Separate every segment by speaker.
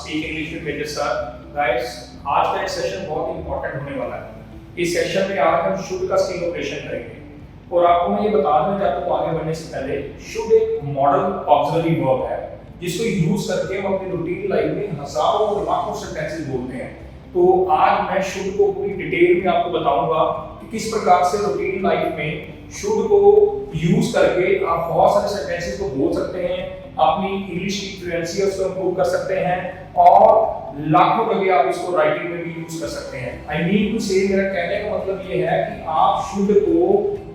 Speaker 1: Speak English with major sir. Guys, आज का एक सेशन बहुत इंपॉर्टेंट होने वाला है। इस सेशन में आज हम शुड का स्ट्रिंग ऑपरेशन करेंगे और आपको मैं ये बता दूं कि आपको आगे बढ़ने से पहले शुड एक मॉडल ऑक्सिलरी वर्ब है जिसको यूज करके हम अपनी रूटीन लाइफ में हजारों और लाखों सेंटेंसेस बोलते हैं। तो आज मैं शुड को पूरी डिटेल में आपको बताऊंगा कि किस प्रकार से रूटीन लाइफ में शुड को यूज करके आप बहुत सारे सेंटेंसेस को बोल सकते हैं, अपनी इंग्लिश की फ्लुएंसी उसको इंप्रूव कर सकते हैं और लाखों कभी आप इसको राइटिंग में भी यूज कर सकते हैं। आई मीन टू से, मेरा कहने का मतलब ये है कि आप शुड को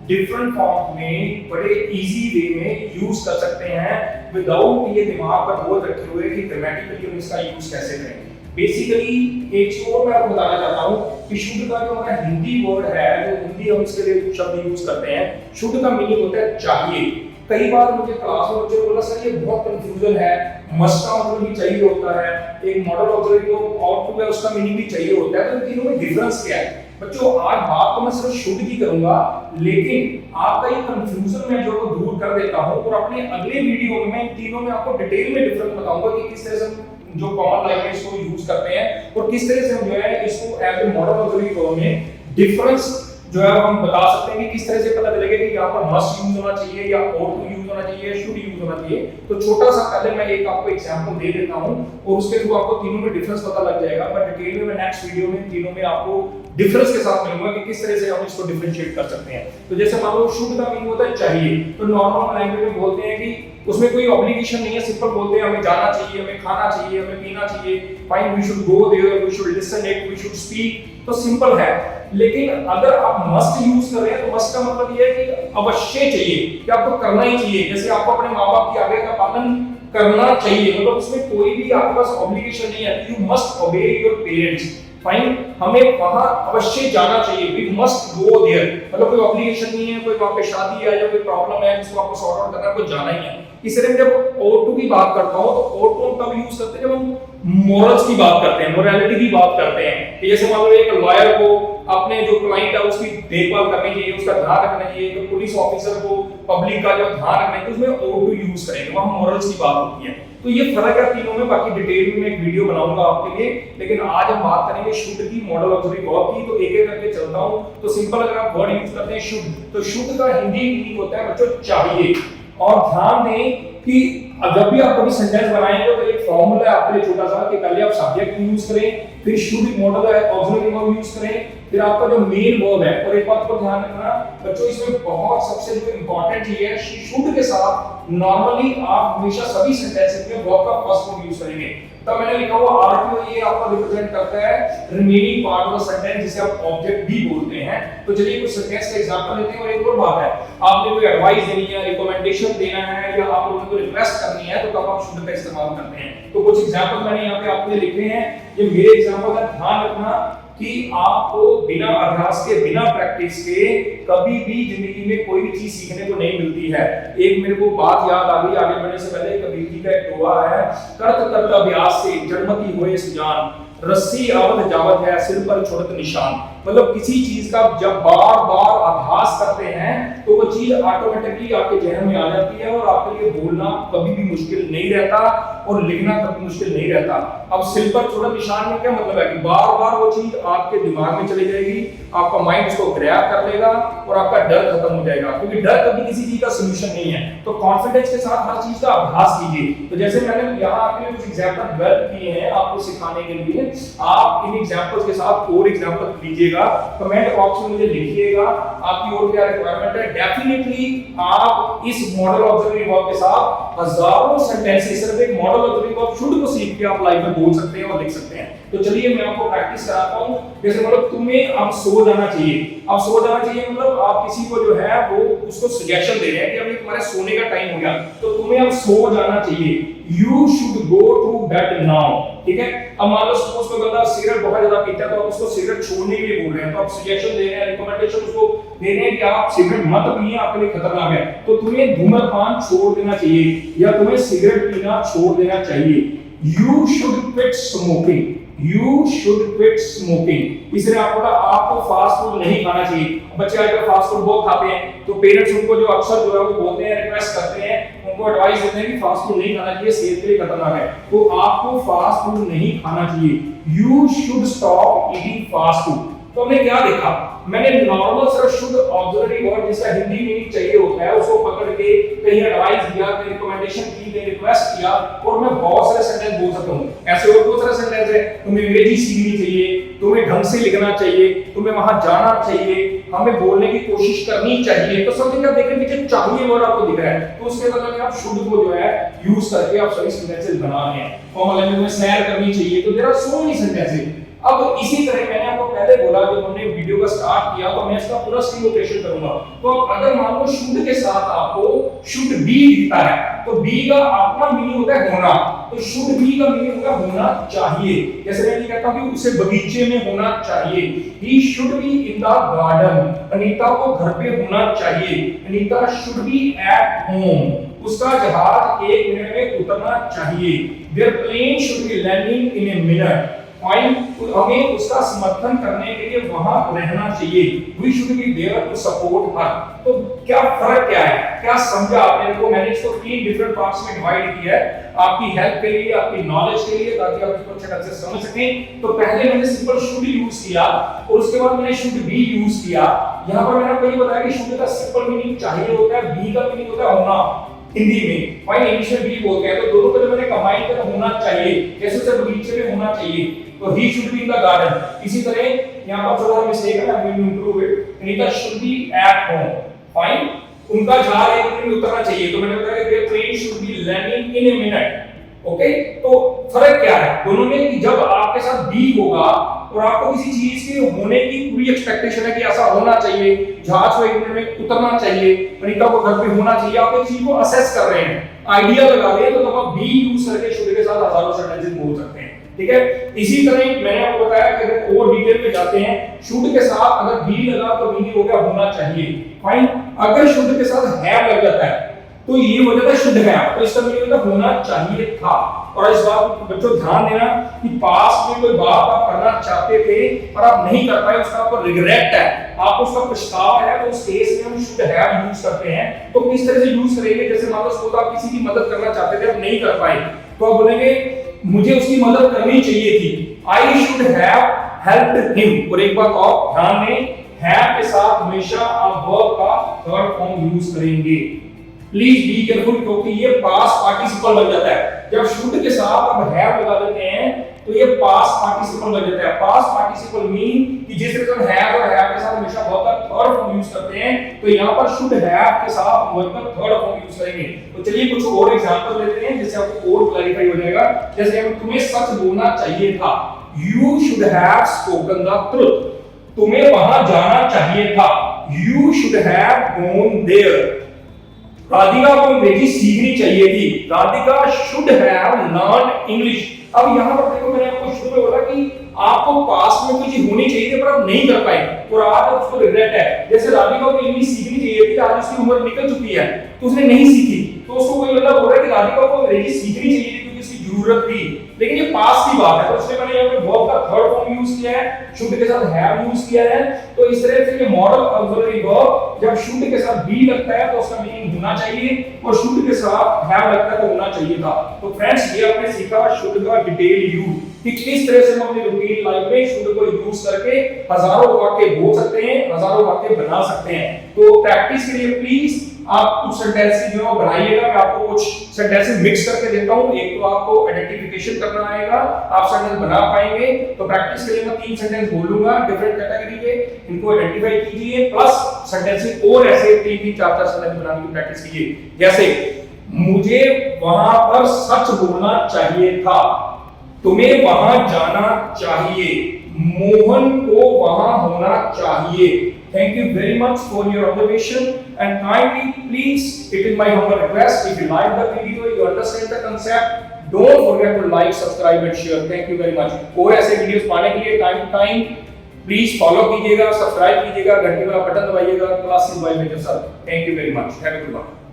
Speaker 1: डिफरेंट फॉर्म में बड़े इजी वे में यूज कर सकते हैं विदाउट ये दिमाग पर बोझ रखे हुए कि ग्रामेटिकली हम इसका यूज कैसे करें। बेसिकली एक चीज और मैं आपको बताना चाहता हूं कि शुड का जो हमारा हिंदी वर्ड है, जो हिंदी हम इसके लिए शब्द यूज करते हैं, शुड का मीनिंग होता है चाहिए। कई बार मुझे क्लास में बच्चे बोला सर ये बहुत कंफ्यूजन है, मस्ट का मतलब भी चाहिए होता है, एक model auxiliary verb ought to है उसका मीनिंग भी चाहिए होता है, तो इन तीनों में डिफरेंस क्या है? बच्चों आज बात तो मैं सिर्फ शुड की करूंगा, लेकिन आपका ये कंफ्यूजन मैं जो दूर कर देता हूं और अपने अगले वीडियो में इन तीनों में आपको डिटेल में डिफरेंस बताऊंगा कि किस तरह से जो कॉमन लैंग्वेज को यूज करते हैं और किस तरह से हम जो है इसको as a model auxiliary verb में डिफरेंस जो है हम बता सकते हैं कि किस तरह से पता चलेगा कि यहाँ पर मस्ट यूज होना चाहिए या ought to यूज होना चाहिए, शुड यूज होना चाहिए। तो छोटा सा पहले मैं एक आपको एग्जांपल दे देता हूँ और उसके थ्रू आपको तीनों में डिफरेंस पता लग जाएगा। पर डिटेल में मैं नेक्स्ट वीडियो में तीनों में आपको डिफरेंस के साथ मिलूंगा कि किस तरह से हम इसको डिफरेंशिएट कर सकते हैं। तो जैसे मान लो शुड का मीनिंग होता है चाहिए, तो नॉर्मल लैंग्वेज में बोलते हैं कि उसमें कोई ऑब्लिगेशन नहीं है, सिंपल बोलते हैं हमें जाना चाहिए, हमें खाना चाहिए, हमें पीना चाहिए, fine we should go there, we should listen it, we should speak, तो सिंपल है। लेकिन अगर आप मस्ट यूज कर रहे हैं तो मस्ट का मतलब ये है कि अवश्य चाहिए, कि आपको करना ही चाहिए। जैसे आपको अपने माँ-बाप की आज्ञा का पालन करना चाहिए, मतलब उसमें कोई भी आपके पास ऑब्लिगेशन नहीं है, यू मस्ट ओबे योर पेरेंट्स, फाइन, हमें वहां अवश्य जाना चाहिए, वी मस्ट गो देयर, मतलब कोई ऑब्लिगेशन नहीं है, कोई वहां पे शादी है या कोई प्रॉब्लम है जिसको आपको सॉर्ट आउट करना है, आपको जाना ही है। इसलिए जब ought to की बात करता हूं तो ought to हम तब यूज करते हैं जब हम मॉरल्स की बात करते हैं, मोरालिटी की बात करते हैं कि जैसे मान लो एक लॉयर को अपने जो क्लाइंट है उसकी देखभाल करनी चाहिए, उसका ध्यान रखना चाहिए, तो पुलिस ऑफिसर को पब्लिक का जो ध्यान रखना है, तो उसमें ought to यूज करेंगे, वहां मॉरल्स की बात होती है। तो ये फर्क है तीनों में। बाकी डिटेल में मैं एक वीडियो बनाऊंगा आपके लिए, लेकिन आज हम बात करेंगे शुड की, मॉडल ऑक्सिलरी वर्ब की। तो एक एक करके चलता हूं। तो सिंपल अगर आप वर्ड यूज करते हैं शुड, तो शुड का हिंदी मीनिंग होता है बच्चों चाहिए। और ध्यान दें कि जब भी आप कभी सेंटेंस बनाएंगे तो एक फॉर्मूला है आपके लिए छोटा सा कि पहले आप सब्जेक्ट यूज करें, फिर शुड मॉडल है ऑक्सिलरी वर्ब यूज करें, फिर आपका जो मेन वर्ब है। और एक बात को ध्यान रखना बच्चों, इसमें बहुत सबसे जो इंपॉर्टेंट चीज है, शुड के साथ नॉर्मली आप हमेशा सभी सेंटेंसेस में वर्ब का फर्स्ट फॉर्म यूज करेंगे। तो मैंने लिखा हुआ आरटीओ, ये आपको रिप्रेजेंट करता है remaining part of the sentence जिसे आप ऑब्जेक्ट भी बोलते हैं। तो चलिए कुछ सेंटेंस का एग्जांपल लेते हैं। और एक और बात है, आपने कोई एडवाइस देनी है, रिकमेंडेशन देना है या आप लोगों को रिक्वेस्ट करनी है तो तब आप शुड का इस्तेमाल करते हैं। तो कुछ एग्जांपल मैंने यहाँ पे आपके लिए लिखे हैं, ये मेरे एग्जांपल का ध्यान रखना कि आपको बिना अभ्यास के, बिना प्रैक्टिस के कभी भी जिंदगी में कोई भी चीज सीखने को नहीं मिलती है। एक मेरे को बात याद आ गई आगे बढ़ने से पहले, कबीर जी का एक दोहा है, करत करत अभ्यास से जड़मती होए सुजान, रस्सी आवत जावत है सिर पर छोड़त निशान। मतलब किसी चीज का जब बार बार अभ्यास करते हैं तो वो चीज ऑटोमेटिकली आपके जहन में आ जाती है और आपके लिए बोलना कभी भी मुश्किल नहीं रहता और लिखना कभी मुश्किल नहीं रहता। अब सिर पर छोड़त निशान में क्या मतलब है कि बार बार वो चीज आपके दिमाग में चली जाएगी, आपका माइंड उसको ग्रैब कर लेगा और आपका डर खत्म हो जाएगा, क्योंकि डर कभी किसी चीज का सॉल्यूशन नहीं है। तो कॉन्फिडेंस के साथ हर चीज का अभ्यास कीजिए। तो जैसे मैंने यहाँ आपके लिए कुछ एग्जांपल डेवलप किए हैं आपको सिखाने के लिए, आप इन एग्जांपल्स के साथ और एग्जांपल लीजिएगा, कमेंट बॉक्स में मुझे लिखिएगा आपकी और क्या रिक्वायरमेंट है। डेफिनेटली आप इस मॉडल ऑक्सिलरी वर्ब के साथ हजारों सेंटेंसेस सिर्फ एक मॉडल ऑक्सिलरी वर्ब शुड को सीख के आप लाइफ में बोल सकते हैं और लिख सकते हैं। तो चलिए मैं आपको प्रैक्टिस कराता हूं। जैसे मतलब तुम्हें अब सो जाना चाहिए, अब सो जाना चाहिए मतलब आप किसी को जो है वो उसको सजेशन दे रहे हैं कि अभी तुम्हारे सोने का टाइम हो गया, तो तुम्हें अब सो जाना चाहिए, you should go to bed now, ठीक है। अब मान लो सपोज कोई बंदा सिगरेट बहुत ज्यादा पीता है तो आप उसको सिगरेट छोड़ने के लिए बोल रहे हैं, तो आप सजेशन दे रहे हैं, रिकमेंडेशन उसको दे रहे हैं कि आप सिगरेट मत पिए, आपके लिए खतरनाक है, तो तुम्हें धूम्रपान छोड़ देना चाहिए या तुम्हें सिगरेट पीना छोड़ देना चाहिए। You should quit smoking, you should quit smoking. इसलिए आपको आपको फास्ट फूड नहीं खाना चाहिए। बच्चे आजकल फास्ट फूड बहुत खाते हैं, तो पेरेंट्स उनको जो अक्सर जो है वो बोलते हैं, रिक्वेस्ट करते हैं, उनको एडवाइस देते हैं कि फास्ट फूड नहीं खाना चाहिए, सेहत के लिए खतरनाक है। तो आपको फास्ट फूड नहीं खाना चाहिए। You should stop eating fast food. तो हमने क्या देखा, मैंने नॉर्मल सिर्फ शुद्ध ऑक्सिलरी वर्ड जिसका हिंदी मीनिंग चाहिए होता है उसको पकड़ के कहीं एडवाइस दिया, कहीं रिकमेंडेशन की, कहीं रिक्वेस्ट किया, और मैं बहुत सारे सेंटेंस बोल सकता हूँ। ऐसे और बहुत सारे सेंटेंस है, तुम्हें अंग्रेजी सीखनी चाहिए, तुम्हें ढंग से लिखना चाहिए, तुम्हें वहां जाना चाहिए, हमें बोलने की कोशिश करनी चाहिए। तो समथिंग आप देख रहे हैं चाहिए वर्ड आपको दिख रहा है, तो उसके मतलब आप शुद्ध को जो है यूज करके आप सही सेंटेंसेस बना रहे हैं। फॉर्मल लैंग्वेज में सैर करनी चाहिए, तो there are so many sentences. अब इसी तरह मैंने आपको पहले बोला, जब हमने वीडियो का स्टार्ट किया तो मैं इसका पूरा स्ट्रिंग ऑपरेशन करूंगा। तो अगर मान लो शुड के साथ आपको शुड बी दिखता है, तो बी का अपना मीनिंग होता है होना, तो शुड बी का मीनिंग होगा होना चाहिए। जैसे मैं कहता हूं कि उसे बगीचे में होना चाहिए, he should be in the garden. Anita को घर पे होना चाहिए, Anita should be at home. उसका जहाज 1 मिनट में उतरना चाहिए, their plane should be landing in a minute. हमें उसका समर्थन करने के लिए वहां रहना चाहिए, we should be there to support her. तो क्या फर्क क्या है, क्या समझा आपने? को मैंने इसको 3 डिफरेंट पार्ट्स में डिवाइड किया है आपकी हेल्प के लिए, आपकी नॉलेज के लिए, ताकि आप इसको अच्छे ढंग से समझ सकें। तो पहले मैंने सिंपल शुड यूज किया और उसके बाद मैंने शुड बी यूज किया। यहां पर मैंने आपको ये बताया कि शुड का सिंपल मीनिंग चाहिए होता है, बी का मीनिंग होता है होना हिंदी में, वहीं इंग्लिश में भी बोलते हैं। तो दोनों को जब मैंने कंबाइन किया तो होना चाहिए, जैसे उसे बगीचे में होना चाहिए, तो ही should be in the garden. इसी तरह यहां पर थोड़ा मिस्टेक है, I will improve it. Anita should be at home, fine. उनका जहाज 1 मिनट में उतरना चाहिए, तो मैंने बताया कि train should be landing in a minute. Okay, तो फर्क क्या है दोनों में कि जब आपके साथ बी होगा और आपको किसी चीज के होने की पूरी एक्सपेक्टेशन है कि ऐसा होना चाहिए, जहाज को 1 मिनट में उतरना चाहिए, अनीता को घर पे होना चाहिए, आप एक चीज को असेस कर रहे हैं, आइडिया लगा रहे हैं, तो आप बी यूज करके शुड के साथ हजारों सेंटेंसेस बोल सकते हैं। ठीक है, इसी तरह मैंने आपको बताया कि अगर और डिटेल में जाते हैं, शुड के साथ अगर बी लगा तो मीनिंग हो गया होना चाहिए, फाइन। अगर शुड के साथ हैव लग जाता है तो ये हो जाता है शुड हैव, तो इसका मीनिंग होता है होना चाहिए था। और इस बात को बच्चों ध्यान देना कि पास्ट में कोई बात आप करना चाहते थे पर आप नहीं कर पाए, उसका आपको रिग्रेट है, आपको उसका पछतावा है, तो उस केस में हम शुड हैव यूज करते हैं। तो किस तरह से यूज करेंगे, जैसे मान लो सपोज आप किसी की मदद करना चाहते थे, आप नहीं कर पाए, तो आप बोलेंगे मुझे उसकी मदद करनी चाहिए थी, I should have helped him. और एक बात और ध्यान दें, हैव के साथ हमेशा आप वर्ब का थर्ड फॉर्म यूज करेंगे। प्लीज बी केयरफुल, क्योंकि ये पास्ट पार्टिसिपल बन जाता है। जब शुड के साथ आप हैव लगा देते हैं तो ये पास्ट पार्टिसिपल बन जाता है। पास्ट पार्टिसिपल मीन कि जिस तरह से हैव और हैव के साथ हमेशा वर्ब का थर्ड फॉर्म यूज करते हैं, तो यहां पर शुड हैव के साथ वर्ब का थर्ड फॉर्म यूज करेंगे। तो चलिए कुछ और एग्जांपल लेते हैं जिससे आपको और क्लैरिफाई हो जाएगा। जैसे हम तुम्हें सच बोलना चाहिए था, you should have spoken the truth. तुम्हें वहां जाना चाहिए था, you should have gone there. Radhika को अंग्रेजी सीखनी चाहिए थी, Radhika should have learn English. अब यहां पर देखो, मैंने आपको शुरू में बोला कि आपको पास्ट में कोई चीज होनी चाहिए थी पर आप नहीं कर पाए, और आज उसको रिग्रेट है। जैसे राधिका को इंग्लिश सीखनी चाहिए थी, आज उसकी उम्र निकल चुकी है तो उसने नहीं सीखी, तो उसको कोई बंदा बोल रहा है कि राधिका को अंग्रेजी सीखनी चाहिए थी क्योंकि उसकी जरूरत थी, लेकिन ये पास्ट की बात है। तो इसलिए मैंने यहाँ पे वर्ब का थर्ड फॉर्म यूज किया है, शुड के साथ हैव यूज किया है। तो इस तरह से ये मॉडल ऑक्सिलरी वर्ब जब शुड के साथ बी लगता है तो उसका मीनिंग होना चाहिए, और शुड के साथ हैव लगता है तो होना चाहिए था। तो फ्रेंड्स, ये आपने सीखा शुड का डिटेल यूज, कि किस तरह से हम अपनी रूटीन लाइफ में शुड को यूज करके हजारों वाक्य बोल सकते हैं, हजारों वाक्य बना सकते हैं। तो प्रैक्टिस के लिए प्लीज आप कुछ सेंटेंसेस जो है बनाइएगा। मैं आपको कुछ सेंटेंसेस मिक्स करके देता हूं, एक तो आपको आइडेंटिफिकेशन करना आएगा, आप सेंटेंस बना पाएंगे। तो प्रैक्टिस के लिए मैं 3 सेंटेंस बोलूंगा डिफरेंट कैटेगरी के, इनको आइडेंटिफाई कीजिए, प्लस सेंटेंसेस और ऐसे 3-3, 4-4 सेंटेंस बनाने की प्रैक्टिस कीजिए। जैसे मुझे वहां पर सच बोलना चाहिए था, तुम्हें वहां जाना चाहिए, मोहन को वहां होना चाहिए। Thank you very much for your observation, and kindly please, it is my humble request, if you like the video, you understand the concept, don't forget to like, subscribe and share. Thank you very much. और ऐसे videos पाने के लिए time to time please follow कीजिएगा, subscribe कीजिएगा, घंटी वाला button दबाइएगा, classes by major sir. Thank you very much, have a good one.